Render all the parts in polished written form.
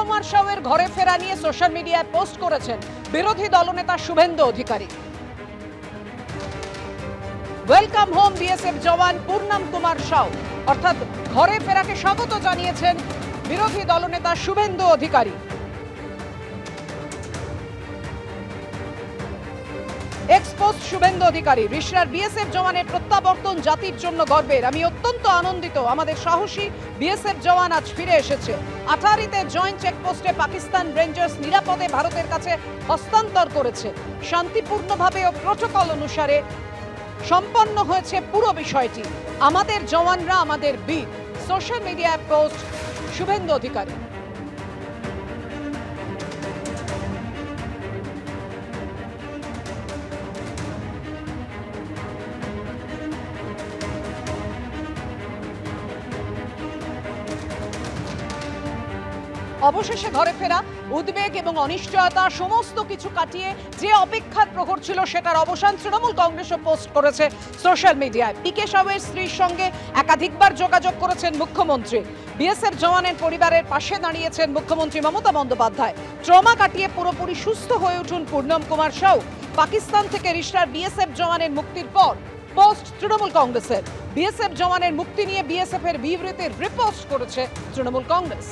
কুমার সাউয়ের ঘরে ফেরা নিয়ে সোশ্যাল মিডিয়ায় পোস্ট করেছেন বিরোধী দলনেতা Suvendu Adhikari. Welcome home BSF জওয়ান পূর্ণম কুমার সাউ, অর্থাৎ ঘরে ফেরাকে স্বাগত জানিয়েছেন বিরোধী দলনেতা শুভেন্দু অধিকারী। এক্সপোস্ট শুভেন্দু অধিকারী, রিশরার বিএসএফ জওয়ানের প্রত্যাবর্তন জাতির জন্য গর্বের। আমি অত্যন্ত আনন্দিত, আমাদের সাহসী বিএসএফ জওয়ান আজ ফিরে এসেছে। আঠারিতে জয়েন্ট চেকপোস্টে পাকিস্তান রেঞ্জার্স নিরাপদে ভারতের কাছে হস্তান্তর করেছে। শান্তিপূর্ণভাবে ও প্রোটোকল অনুসারে সম্পন্ন হয়েছে পুরো বিষয়টি। আমাদের জওয়ানরা আমাদের বীর। সোশ্যাল মিডিয়ায় পোস্ট শুভেন্দু অধিকারী। অবশেষে ঘরে ফেরা, উদ্বেগ এবং অনিশ্চয়তা সমস্ত কিছু কাটিয়ে যে অপেক্ষার প্রহর ছিল সেটার অবসান তৃণমূল কংগ্রেসও পোস্ট করেছে সোশ্যাল মিডিয়ায়। পিকে সাউয়ের স্ত্রীর সঙ্গে একাধিকবার যোগাযোগ করেছেন মুখ্যমন্ত্রী। বিএসএফ জওয়ানের পরিবারের পাশে দাঁড়িয়েছেন মুখ্যমন্ত্রী মমতা বন্দ্যোপাধ্যায়। ট্রমা কাটিয়ে পুরোপুরি সুস্থ হয়ে উঠুন পূর্ণম কুমার সাউ। পাকিস্তান থেকে রিশরার বিএসএফ জওয়ানের মুক্তির পর পোস্ট তৃণমূল কংগ্রেসের। বিএসএফ জওয়ানের মুক্তি নিয়ে বিএসএফ এর বিবৃতি রিপোস্ট করেছে তৃণমূল কংগ্রেস।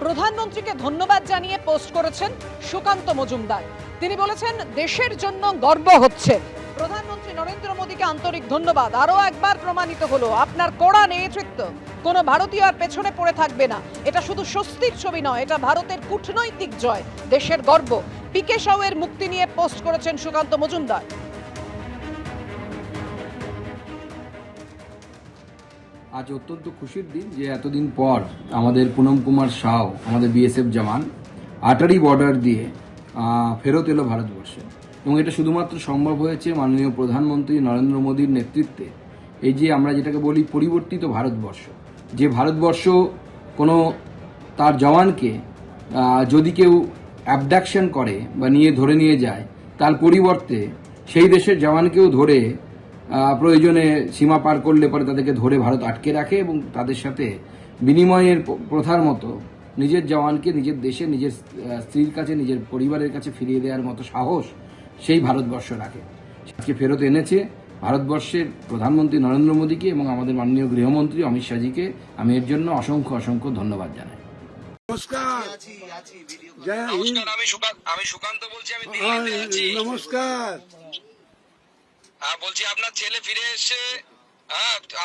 প্রধানমন্ত্রীকে ধন্যবাদ জানিয়ে পোস্ট করেছেন সুকান্ত মজুমদার। তিনি বলেছেন, দেশের জন্য গর্ব হচ্ছে। প্রধানমন্ত্রী নরেন্দ্র মোদীকে আন্তরিক ধন্যবাদ। আরও একবার প্রমাণিত হলো আপনার কড়া নেতৃত্ব কোনো ভারতীয় আর পেছনে পড়ে থাকবে না। এটা শুধু স্বস্তির ছবি নয়, এটা ভারতের কূটনৈতিক জয়, দেশের গর্ব। পিকে সাউয়ের মুক্তি নিয়ে পোস্ট করেছেন সুকান্ত মজুমদার। আজ অত্যন্ত খুশির দিন যে এতদিন পর আমাদের পুনম কুমার সাউ, আমাদের বিএসএফ জওয়ান আটারি বর্ডার দিয়ে ফেরত এলো ভারতবর্ষে। এবং এটা শুধুমাত্র সম্ভব হয়েছে মাননীয় প্রধানমন্ত্রী নরেন্দ্র মোদীর নেতৃত্বে। এই যে আমরা যেটাকে বলি পরিবর্তিত ভারতবর্ষ, যে ভারতবর্ষ কোনো তার জওয়ানকে যদি কেউ অ্যাবডাকশন করে বা ধরে নিয়ে যায়, তার পরিবর্তে সেই দেশের জওয়ানকেও ধরে প্রয়োজনে সীমা পার করলে পরে তাদেরকে ধরে ভারত আটকে রাখে এবং তাদের সাথে বিনিময়ের প্রথার মতো নিজের জওয়ানকে নিজের দেশে, নিজের স্ত্রীর কাছে, নিজের পরিবারের কাছে ফিরিয়ে দেওয়ার মতো সাহস সেই ভারতবর্ষ রাখে। আজকে ফেরত এনেছে ভারতবর্ষের প্রধানমন্ত্রী নরেন্দ্র মোদীকে এবং আমাদের মাননীয় গৃহমন্ত্রী অমিত শাহজিকে আমি এর জন্য অসংখ্য অসংখ্য ধন্যবাদ জানাই। নমস্কার, আমি সুকান্ত বলছি, আমি দিল্লিতে আছি। নমস্কার। বলছি আপনার ছেলে ফিরে এসে,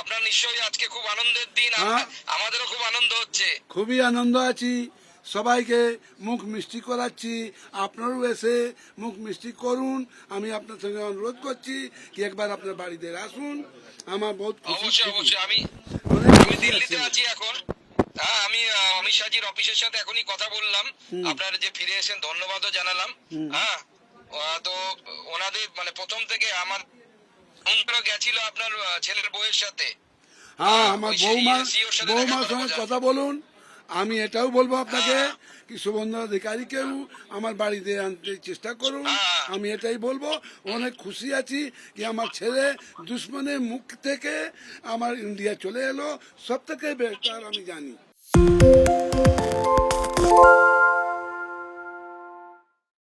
আপনার নিশ্চয়ই আজকে খুব আনন্দের দিন। আমাদেরও খুব আনন্দ হচ্ছে। খুবই আনন্দ আছি, সবাইকে মুখ মিষ্টি করাচ্ছি। আপনারও এসে মুখ মিষ্টি করুন। আমি আপনার সঙ্গে অনুরোধ করছি কি একবার আপনার বাড়িতে আসুন। আমার বহুত অবশ্যই আমি দিল্লিতে আছি এখন। আমি অমিত শাহজির অফিসের সাথে এখনই কথা বললাম। আপনারা যে ফিরে এসেছেন ধন্যবাদও জানালাম। তো ওনাদের মানে প্রথম থেকে আমার গেছিল আপনার ছেলের বউয়ের সাথে। আমার বৌমার সঙ্গে কথা বলুন। আমি এটাও বলবো আপনাকে কি শুভেন্দু অধিকারীকেও আমার বাড়িতে আনতে চেষ্টা করুন। আমি এটাই বলবো, অনেক খুশি আছি কি আমার ছেলে দুশ্মনের মুখ থেকে আমার ইন্ডিয়া চলে এলো। সব থেকে বেটার আমি জানি।